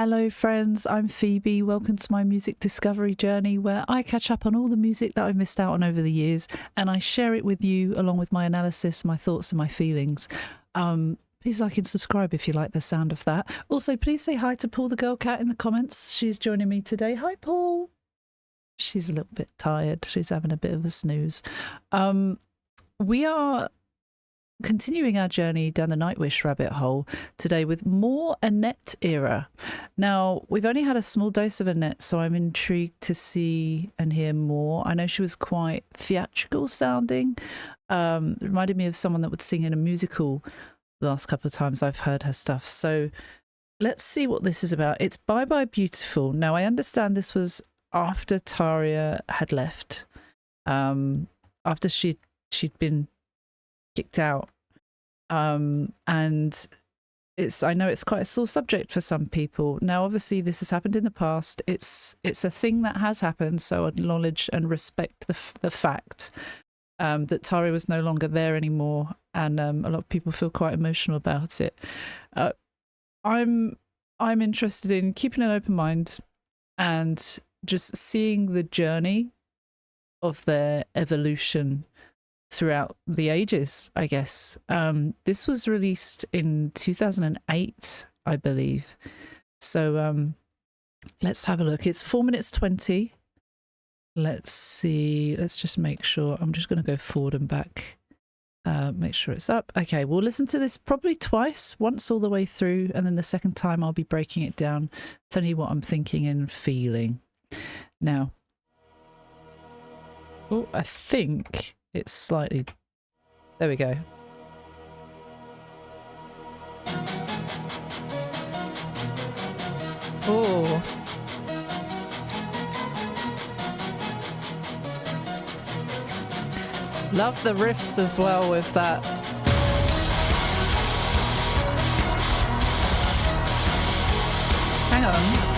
Hello friends, I'm Phoebe. Welcome to my music discovery journey where I catch up on all the music that I've missed out on over the years and I share it with you along with my analysis, my thoughts and my feelings. Please like and subscribe if you like the sound of that. Also, please say hi to Paul the girl cat in the comments. She's joining me today. Hi Paul. She's a little bit tired. She's having a bit of a snooze. We are continuing our journey down the Nightwish rabbit hole today with more Annette era. Now, we've only had a small dose of Annette, so I'm intrigued to see and hear more. I know she was quite theatrical sounding. It reminded me of someone that would sing in a musical the last couple of times I've heard her stuff. So let's see what this is about. It's Bye Bye Beautiful. Now, I understand this was after Tarja had left, after she'd been kicked out, and I know it's quite a sore subject for some people. Now obviously this has happened in the past. It's a thing that has happened, so I acknowledge and respect the fact that Tarja was no longer there anymore, and a lot of people feel quite emotional about it. I'm interested in keeping an open mind and just seeing the journey of their evolution throughout the ages, I guess. This was released in 2008, I believe. So let's have a look. It's 4 minutes 20. Let's see. Let's just make sure. I'm just going to go forward and back. Make sure it's up. Okay, we'll listen to this probably twice, once all the way through, and then the second time I'll be breaking it down, telling you what I'm thinking and feeling. Now, oh, I think it's slightly, there we go. Oh, love the riffs as well with that. Hang on.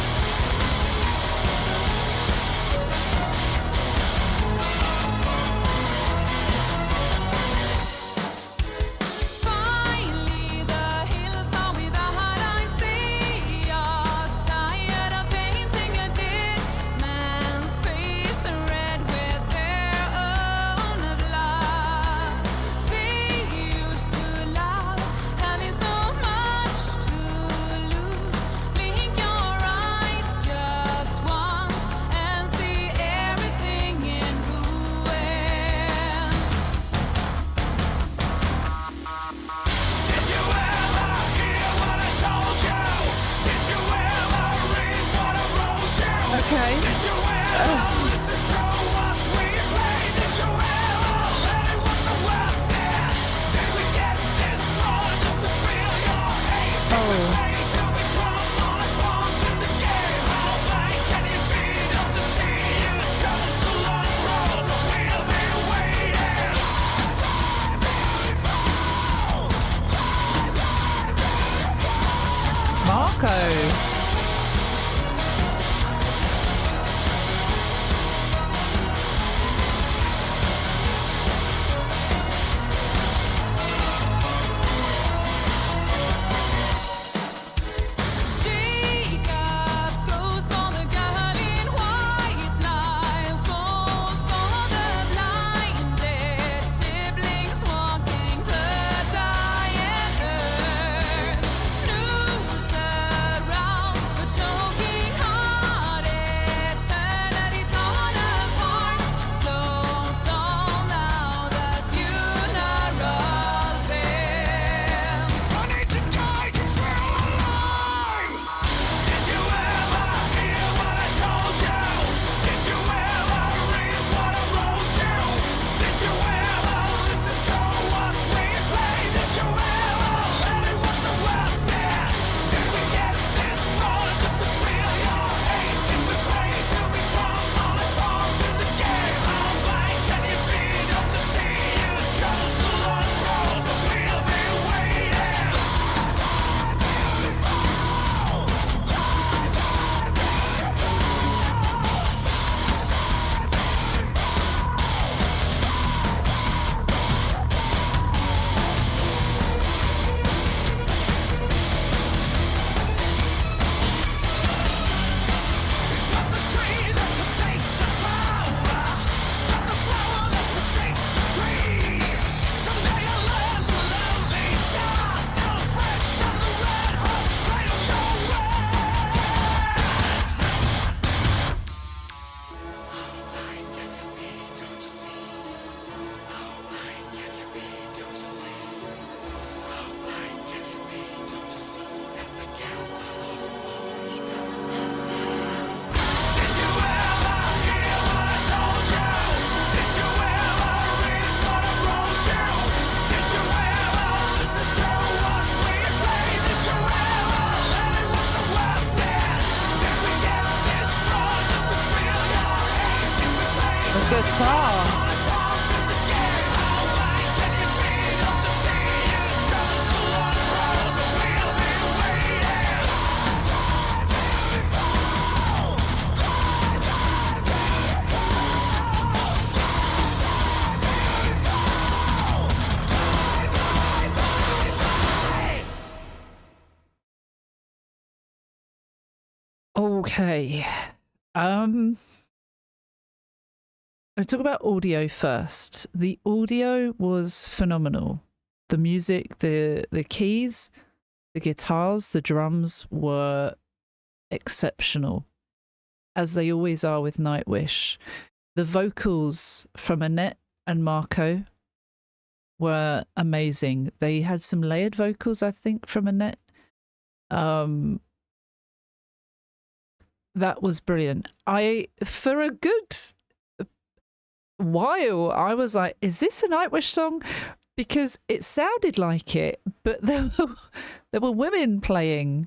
Around guitar. Okay. I'll talk about audio first. The audio was phenomenal. The music, the keys, the guitars, the drums were exceptional, as they always are with Nightwish. The vocals from Annette and Marco were amazing. They had some layered vocals, I think, from Annette. That was brilliant. For a good while, I was like, is this a Nightwish song? Because it sounded like it, but there were women playing.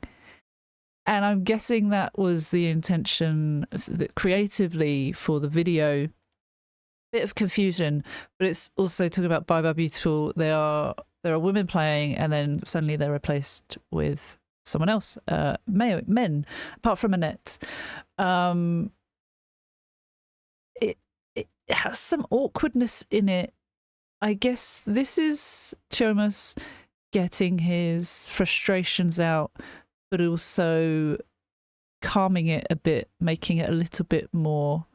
And I'm guessing that was the intention creatively for the video. Bit of confusion, but it's also talking about Bye Bye Beautiful. There are women playing, and then suddenly they're replaced with someone else, men, apart from Annette. It has some awkwardness in it. I guess this is Chomas getting his frustrations out, but also calming it a bit, making it a little bit more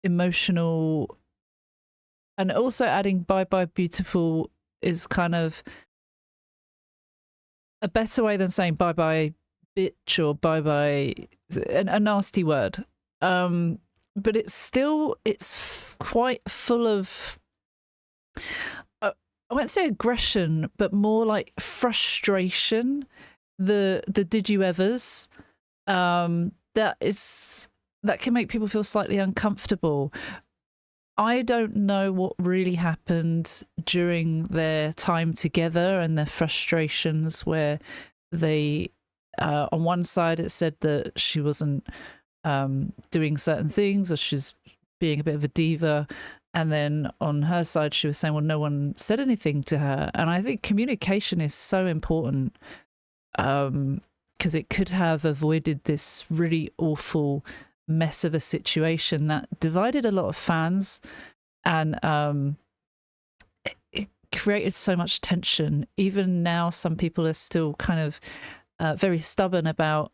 emotional. And also adding Bye Bye Beautiful is kind of a better way than saying bye bye bitch or bye bye, a nasty word. But it's quite full of, I won't say aggression, but more like frustration. The did you evers, that can make people feel slightly uncomfortable. I don't know what really happened during their time together and their frustrations, where they, on one side it said that she wasn't doing certain things, or she's being a bit of a diva, and then on her side she was saying, well, no one said anything to her. And I think communication is so important, because it could have avoided this really awful mess of a situation that divided a lot of fans, and it created so much tension. Even now, some people are still kind of very stubborn about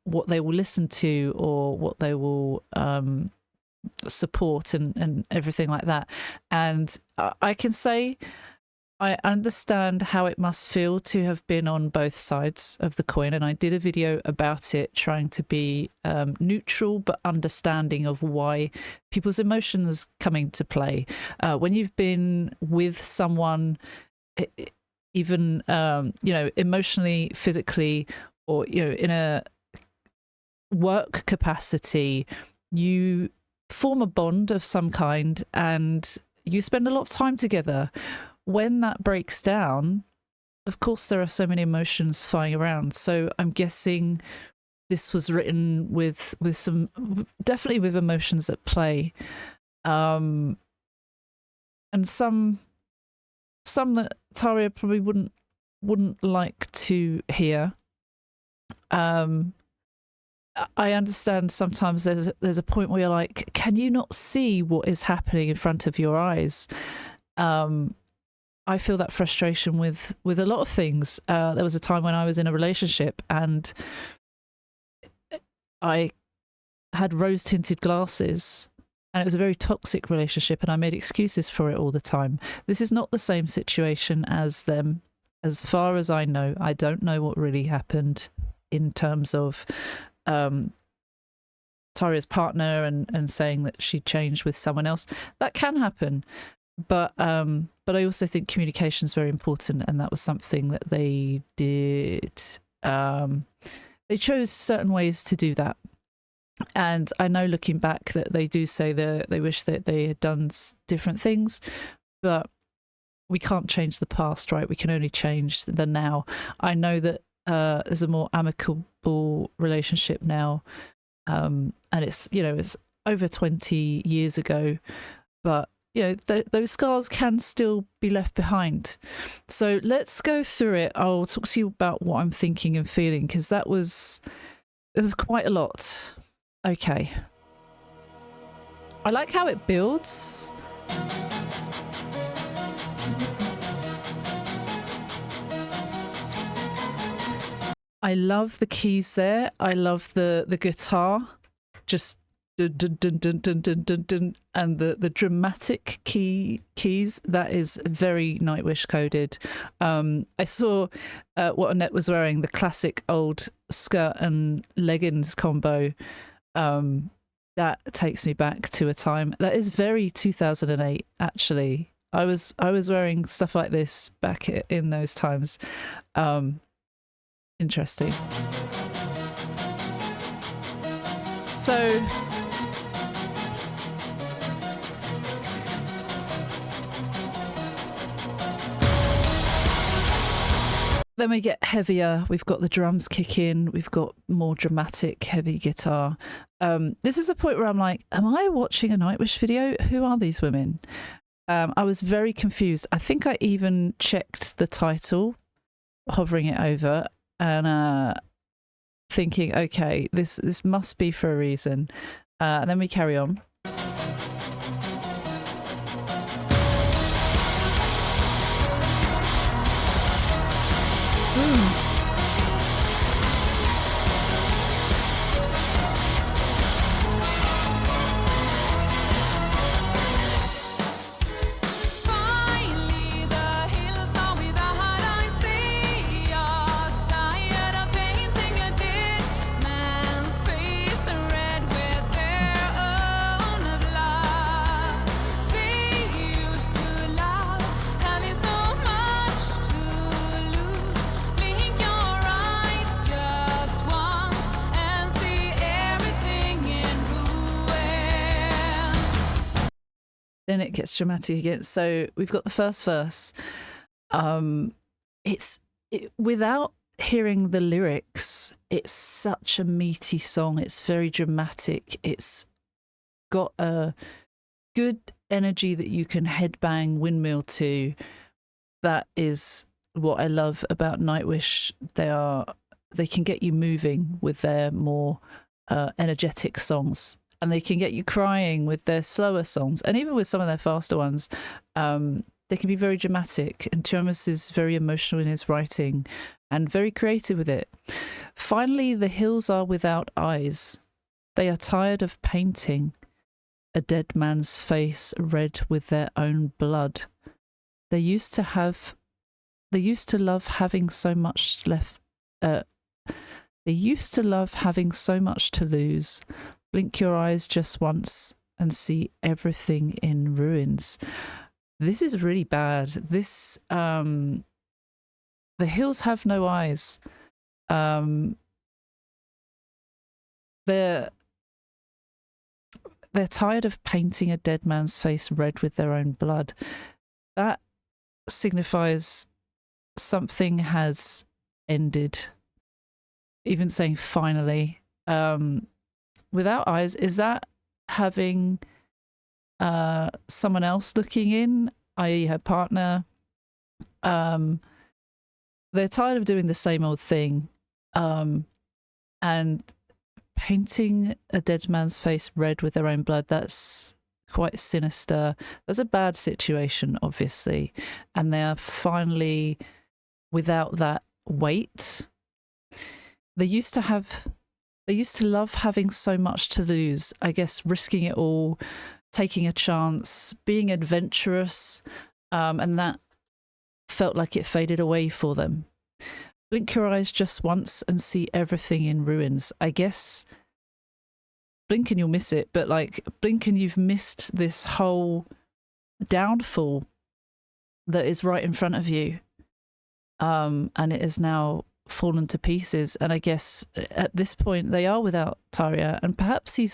what they will listen to or what they will support and everything like that. And I can say I understand how it must feel to have been on both sides of the coin, and I did a video about it, trying to be neutral but understanding of why people's emotions come into play. When you've been with someone, even emotionally, physically, or in a work capacity, you form a bond of some kind and you spend a lot of time together. When that breaks down, of course, there are so many emotions flying around. So I'm guessing this was written with some, definitely with emotions at play, and some that Taria probably wouldn't like to hear. I understand sometimes there's a point where you're like, can you not see what is happening in front of your eyes? I feel that frustration with a lot of things. There was a time when I was in a relationship and I had rose-tinted glasses, and it was a very toxic relationship, and I made excuses for it all the time. This is not the same situation as them. As far as I know, I don't know what really happened in terms of Taria's partner and saying that she changed with someone else. That can happen. But I also think communication is very important, and that was something that they did. They chose certain ways to do that, and I know looking back that they do say that they wish that they had done different things, but we can't change the past, right? We can only change the now. I know that there's a more amicable relationship now, and it's it's over 20 years ago, but those scars can still be left behind. So let's go through it. I'll talk to you about what I'm thinking and feeling, because it was quite a lot. Okay, I like how it builds. I love the keys there. I love the guitar, just dun, dun, dun, dun, dun, dun, dun, dun, and the dramatic keys. That is very Nightwish coded. I saw what Annette was wearing, the classic old skirt and leggings combo. That takes me back to a time that is very 2008. Actually, I was wearing stuff like this back in those times. Interesting. So then we get heavier. We've got the drums kick in. We've got more dramatic, heavy guitar. This is a point where I'm like, am I watching a Nightwish video? Who are these women? I was very confused. I think I even checked the title, hovering it over, and thinking, okay, this must be for a reason. And then we carry on. Then it gets dramatic again. So we've got the first verse. Without hearing the lyrics, it's such a meaty song. It's very dramatic. It's got a good energy that you can headbang windmill to. That is what I love about Nightwish. They can get you moving with their more energetic songs. And they can get you crying with their slower songs. And even with some of their faster ones, they can be very dramatic. And Thomas is very emotional in his writing and very creative with it. Finally, the hills are without eyes. They are tired of painting a dead man's face red with their own blood. They used to love having so much left. They used to love having so much to lose. Blink your eyes just once and see everything in ruins. This is really bad. This, the hills have no eyes. They're tired of painting a dead man's face red with their own blood. That signifies something has ended. Even saying finally. Without eyes, is that having someone else looking in, i.e. her partner? They're tired of doing the same old thing, and painting a dead man's face red with their own blood, that's quite sinister. That's a bad situation, obviously, and they are finally without that weight. They used to love having so much to lose, I guess, risking it all, taking a chance, being adventurous, and that felt like it faded away for them. Blink your eyes just once and see everything in ruins. I guess blink and you'll miss it, but like blink and you've missed this whole downfall that is right in front of you, and it is now fallen to pieces. And I guess at this point they are without Tarja, and perhaps he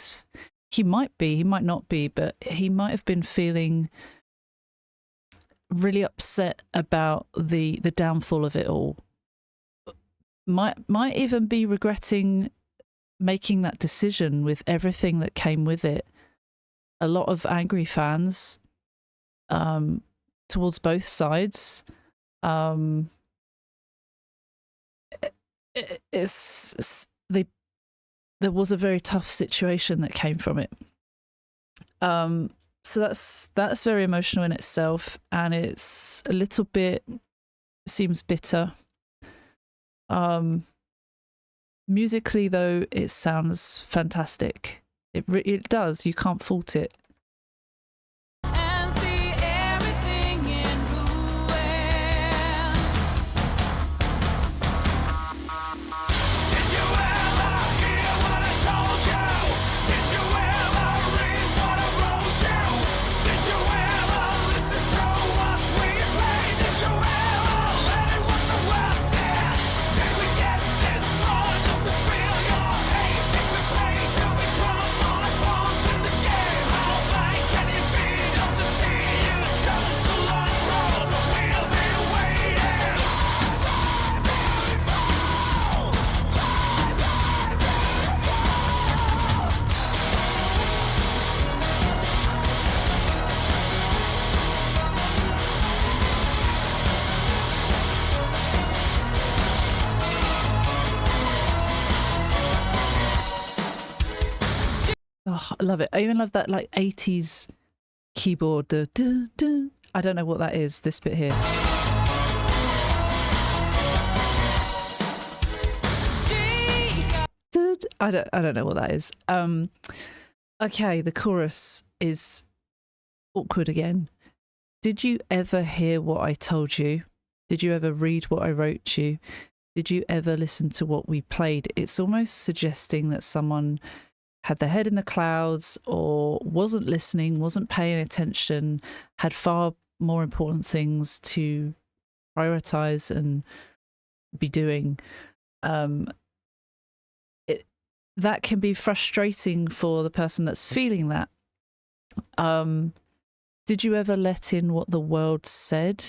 might not be, but he might have been feeling really upset about the downfall of it all. might even be regretting making that decision with everything that came with it. A lot of angry fans towards both sides. There was a very tough situation that came from it. So that's very emotional in itself, and it's a little bit seems bitter. Musically though, it sounds fantastic. It does. You can't fault it. Oh, I love it. I even love that like 80s keyboard. I don't know what that is, this bit here. I don't know what that is. Okay, the chorus is awkward again. Did you ever hear what I told you? Did you ever read what I wrote you? Did you ever listen to what we played? It's almost suggesting that someone had their head in the clouds or wasn't listening, wasn't paying attention, had far more important things to prioritize and be doing. That can be frustrating for the person that's feeling that. Did you ever let in what the world said?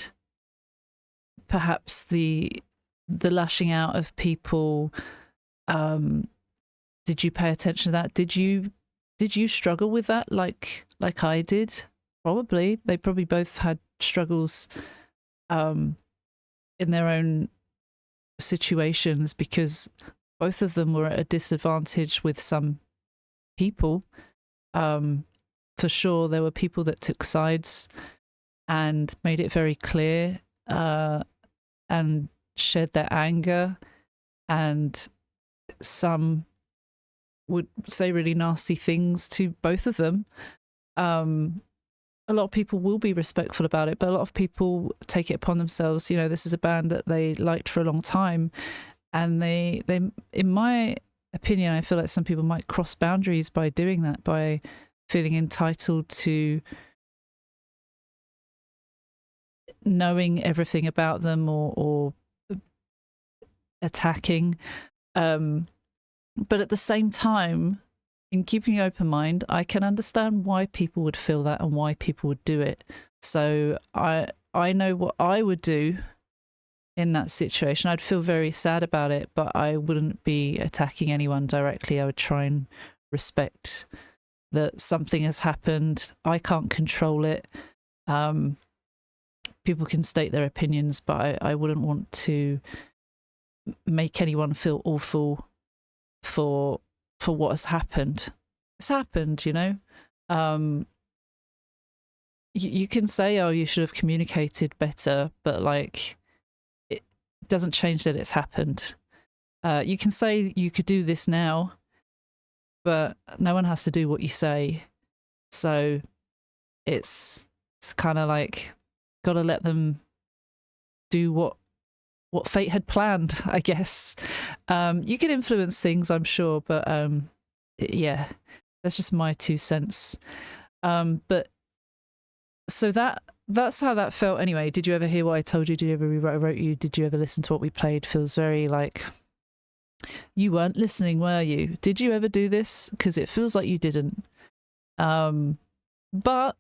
Perhaps the lashing out of people. Did you pay attention to that? Did you struggle with that like I did? Probably. They probably both had struggles in their own situations, because both of them were at a disadvantage with some people. For sure, there were people that took sides and made it very clear and shared their anger, and some would say really nasty things to both of them. A lot of people will be respectful about it, but a lot of people take it upon themselves. You know, this is a band that they liked for a long time, and they in my opinion, I feel like some people might cross boundaries by doing that, by feeling entitled to knowing everything about them or attacking. But at the same time, in keeping an open mind, I can understand why people would feel that and why people would do it. So I know what I would do in that situation. I'd feel very sad about it, but I wouldn't be attacking anyone directly. I would try and respect that something has happened. I can't control it. People can state their opinions, but I wouldn't want to make anyone feel awful for what has happened. It's happened, you know. You can say, oh, you should have communicated better, but like, it doesn't change that it's happened. You can say you could do this now, but no one has to do what you say. So it's kind of like, got to let them do what fate had planned, I guess. You can influence things, I'm sure, but yeah, that's just my 2 cents. But so that's how that felt anyway. Did you ever hear what I told you? Did you ever read what I wrote you? Did you ever listen to what we played? Feels very like you weren't listening, were you? Did you ever do this? Because it feels like you didn't. But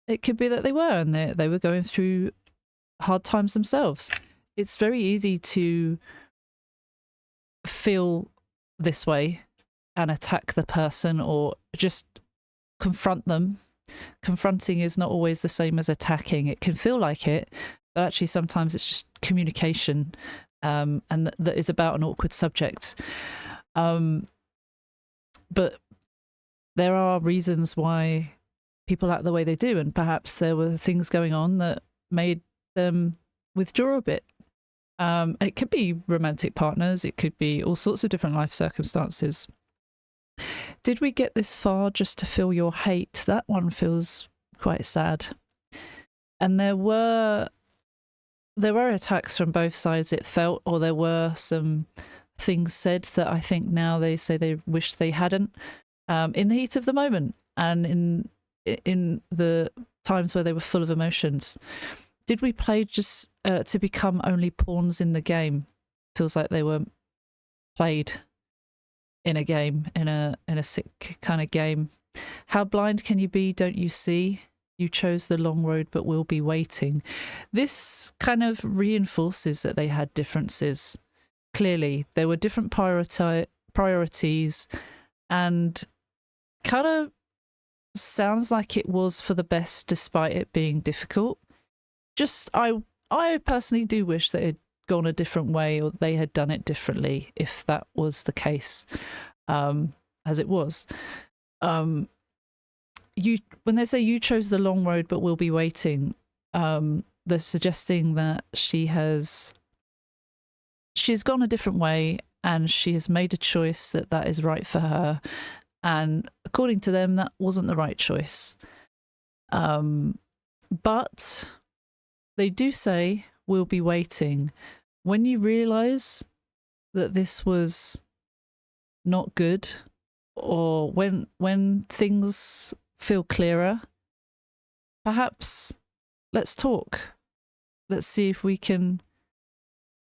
it could be that they were, and they were going through hard times themselves. It's very easy to feel this way and attack the person or just confront them. Confronting is not always the same as attacking. It can feel like it, but actually sometimes it's just communication, and that is about an awkward subject. But there are reasons why people act the way they do, and perhaps there were things going on that made them withdraw a bit. It could be romantic partners, it could be all sorts of different life circumstances. Did we get this far just to feel your hate? That one feels quite sad. And there were attacks from both sides, it felt, or there were some things said that I think now they say they wish they hadn't, in the heat of the moment and in the times where they were full of emotions. Did we play just to become only pawns in the game? Feels like they were played in a game, in a sick kind of game. How blind can you be? Don't you see? You chose the long road, but we'll be waiting. This kind of reinforces that they had differences. Clearly, there were different priorities, and kind of sounds like it was for the best, despite it being difficult. Just, I personally do wish that it had gone a different way, or they had done it differently, if that was the case, as it was. When they say you chose the long road, but we'll be waiting, they're suggesting that she's gone a different way, and she has made a choice that is right for her. And according to them, that wasn't the right choice. But they do say, we'll be waiting. When you realise that this was not good, or when things feel clearer, perhaps let's talk. Let's see if we can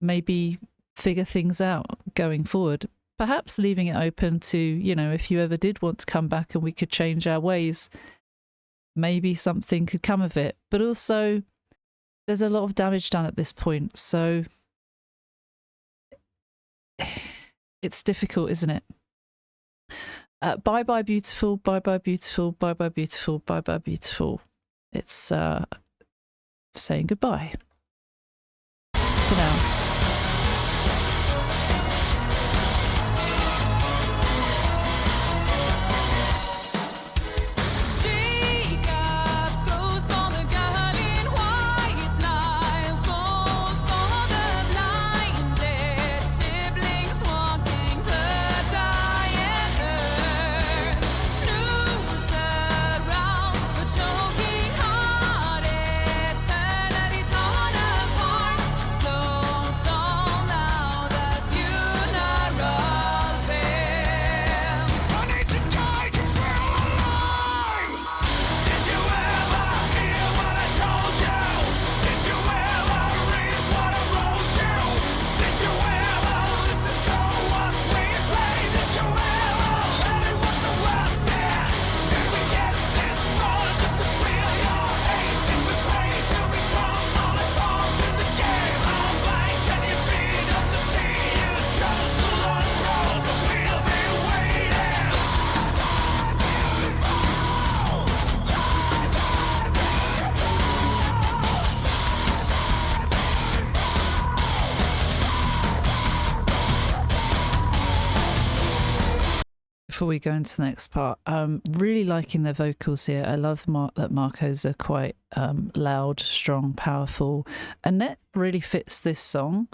maybe figure things out going forward. Perhaps leaving it open to, if you ever did want to come back and we could change our ways, maybe something could come of it. But also, there's a lot of damage done at this point, so it's difficult, isn't it? Bye bye beautiful, bye bye beautiful, bye bye beautiful, bye bye beautiful. It's saying goodbye for now. Before we go into the next part, really liking their vocals here. I love that Marco's are quite loud, strong, powerful. Annette really fits this song.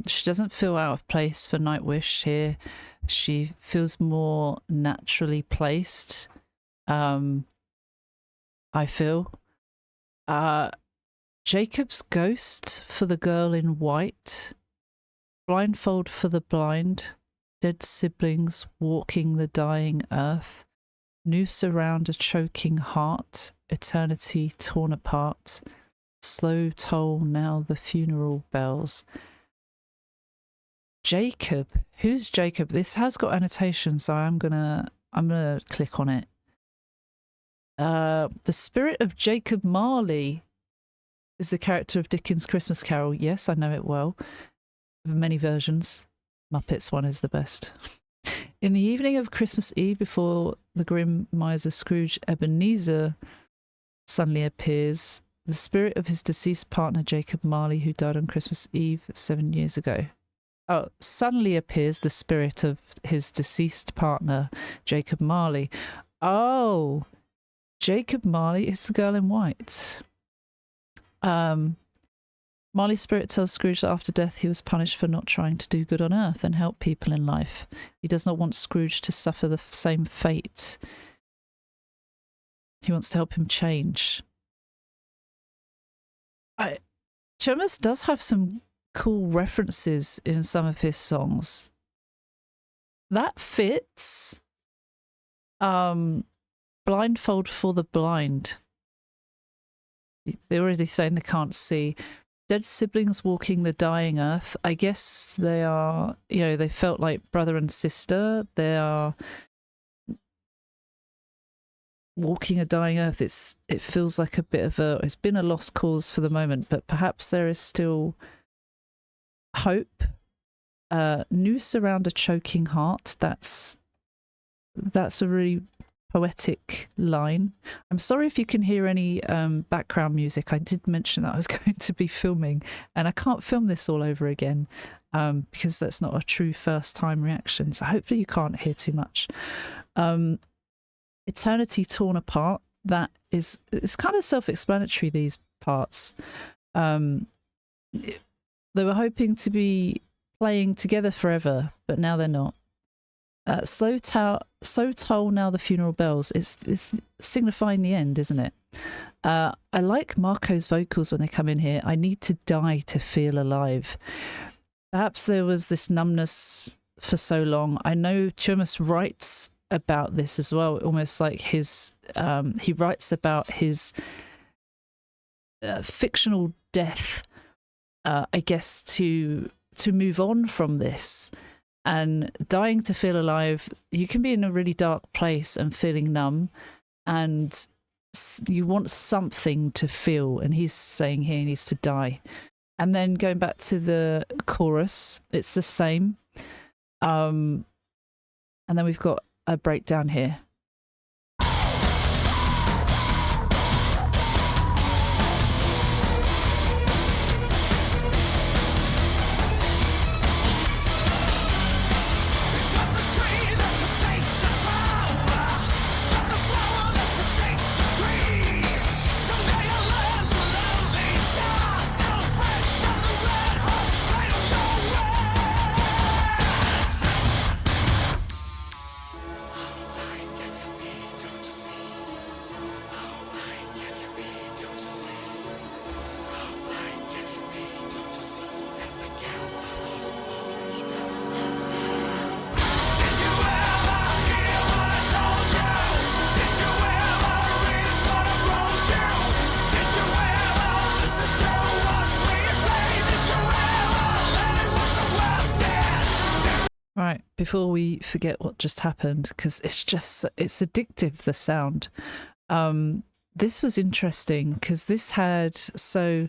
She doesn't feel out of place for Nightwish here. She feels more naturally placed, I feel. Jacob's Ghost for the girl in white. Blindfold for the blind. Dead siblings walking the dying earth. Noose around a choking heart. Eternity torn apart. Slow toll now the funeral bells. Jacob. Who's Jacob? This has got annotation, so I'm gonna click on it. The spirit of Jacob Marley is the character of Dickens' Christmas Carol. Yes, I know it well. Many versions. Muppets one is the best. In the evening of Christmas Eve, before the grim miser Scrooge Ebenezer suddenly appears, the spirit of his deceased partner Jacob Marley, who died on Christmas Eve 7 years ago. Oh, suddenly appears the spirit of his deceased partner Jacob Marley. Oh, Jacob Marley is the girl in white. Marley's spirit tells Scrooge that after death he was punished for not trying to do good on earth and help people in life. He does not want Scrooge to suffer the same fate. He wants to help him change. Thomas does have some cool references in some of his songs. That fits. Blindfold for the blind. They're already saying they can't see. Dead siblings walking the dying earth. I guess they are, you know, they felt like brother and sister. They are walking a dying earth. It feels like a bit of it's been a lost cause for the moment, but perhaps there is still hope. Noose around a choking heart. That's a really poetic line. I'm sorry if you can hear any background music. I did mention that I was going to be filming, and I can't film this all over again because that's not a true first time reaction, so hopefully you can't hear too much. Eternity torn apart, it's kind of self-explanatory, these parts. They were hoping to be playing together forever, but now they're not. So toll now the funeral bells. It's signifying the end, isn't it? I like Marco's vocals when they come in here. I need to die to feel alive. Perhaps there was this numbness for so long. I know Thomas writes about this as well, almost like his he writes about his fictional death, I guess, to move on from this. And dying to feel alive, you can be in a really dark place and feeling numb, and you want something to feel, and he's saying here he needs to die. And then going back to the chorus, it's the same. And then we've got a breakdown here. Right, before we forget what just happened, because it's addictive, the sound. This was interesting because this had, so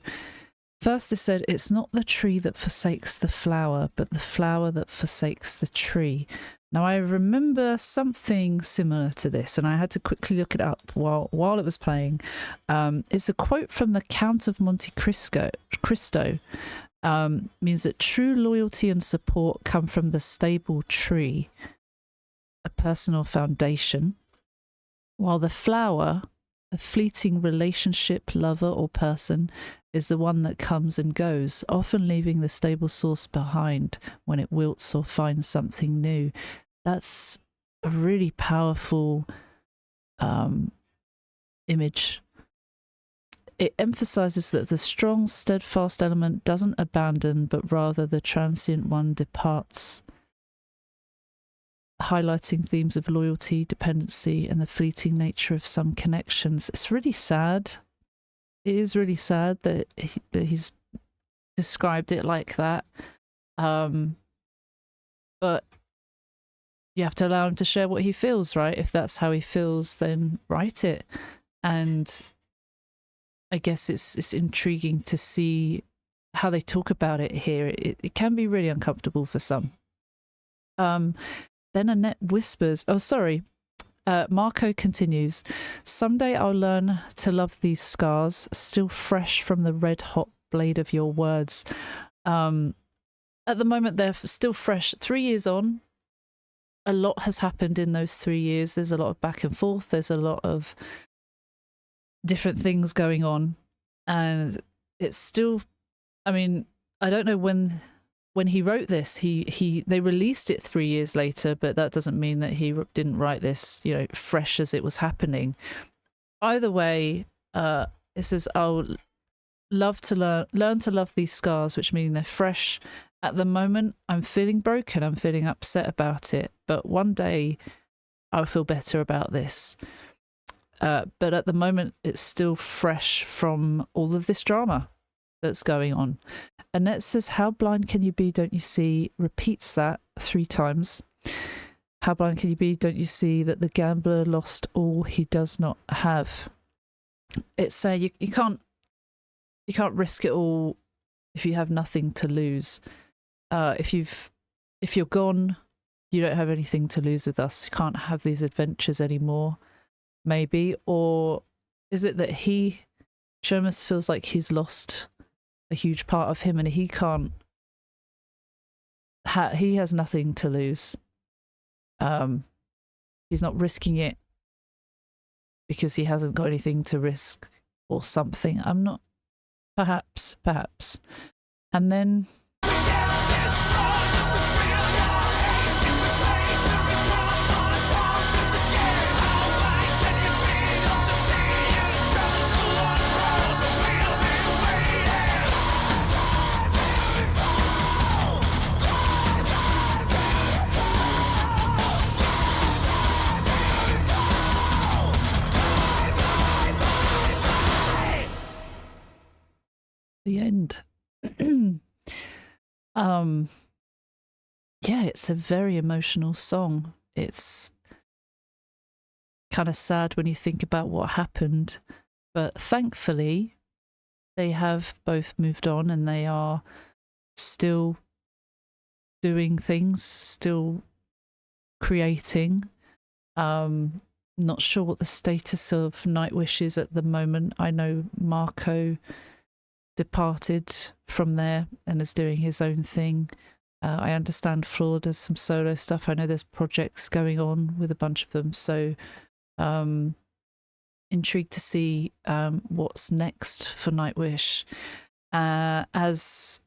first it said, it's not the tree that forsakes the flower, but the flower that forsakes the tree. Now I remember something similar to this, and I had to quickly look it up while it was playing. It's a quote from the Count of Monte Cristo. Means that true loyalty and support come from the stable tree, a personal foundation, while the flower, a fleeting relationship, lover or person, is the one that comes and goes, often leaving the stable source behind when it wilts or finds something new. That's a really powerful image. It emphasizes that the strong, steadfast element doesn't abandon, but rather the transient one departs, highlighting themes of loyalty, dependency, and the fleeting nature of some connections. It's really sad. It is really sad that he's described it like that. But you have to allow him to share what he feels, right? If that's how he feels, then write it. And I guess it's intriguing to see how they talk about it here. It can be really uncomfortable for some. Then Annette whispers, oh, sorry. Marco continues, someday I'll learn to love these scars, still fresh from the red hot blade of your words. At the moment, they're still fresh. 3 years on, a lot has happened in those 3 years. There's a lot of back and forth. There's a lot of different things going on. And it's still, I mean, I don't know when he wrote this, they released it 3 years later, but that doesn't mean that he didn't write this, you know, fresh as it was happening. Either way, it says, I'll love to learn to love these scars, which mean they're fresh. At the moment, I'm feeling broken. I'm feeling upset about it. But one day, I'll feel better about this. But at the moment, it's still fresh from all of this drama that's going on. Annette says, how blind can you be, don't you see? Repeats that 3 times. How blind can you be, don't you see that the gambler lost all he does not have? It's saying you can't risk it all if you have nothing to lose. If you're gone, you don't have anything to lose with us. You can't have these adventures anymore, maybe. Or is it that Shermas feels like he's lost a huge part of him and he can't, he has nothing to lose. He's not risking it because he hasn't got anything to risk or something. I'm not, perhaps. And then the end. Yeah, it's a very emotional song. It's kind of sad when you think about what happened, but thankfully they have both moved on and they are still doing things, still creating. Not sure what the status of Nightwish is at the moment. I know Marco departed from there and is doing his own thing. I understand Floor does some solo stuff. I know there's projects going on with a bunch of them, so intrigued to see what's next for Nightwish. As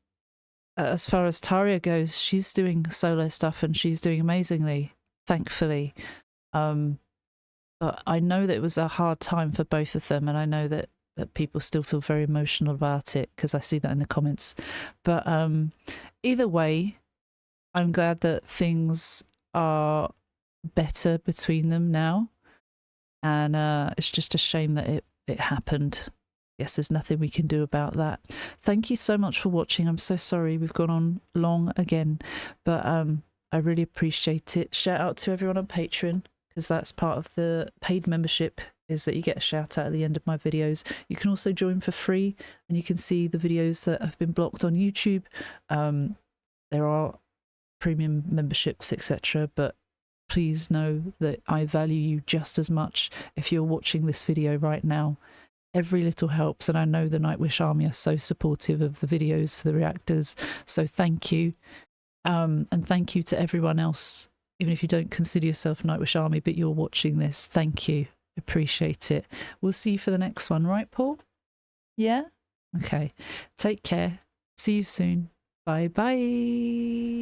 far as Taria goes, she's doing solo stuff and she's doing amazingly, thankfully. But I know that it was a hard time for both of them, and I know that people still feel very emotional about it because I see that in the comments. But either way, I'm glad that things are better between them now, and it's just a shame that it happened. Yes, there's nothing we can do about that. Thank you so much for watching. I'm so sorry we've gone on long again, but I really appreciate it. Shout out to everyone on Patreon, because that's part of the paid membership, is that you get a shout out at the end of my videos. You can also join for free and you can see the videos that have been blocked on YouTube. There are premium memberships, etc., but please know that I value you just as much if you're watching this video right now. Every little helps, and I know the Nightwish Army are so supportive of the videos for the reactors, so thank you. And thank you to everyone else, even if you don't consider yourself Nightwish Army but you're watching this. Thank you. Appreciate it. We'll see you for the next one, right, Paul? Yeah? Okay. Take care. See you soon. Bye bye.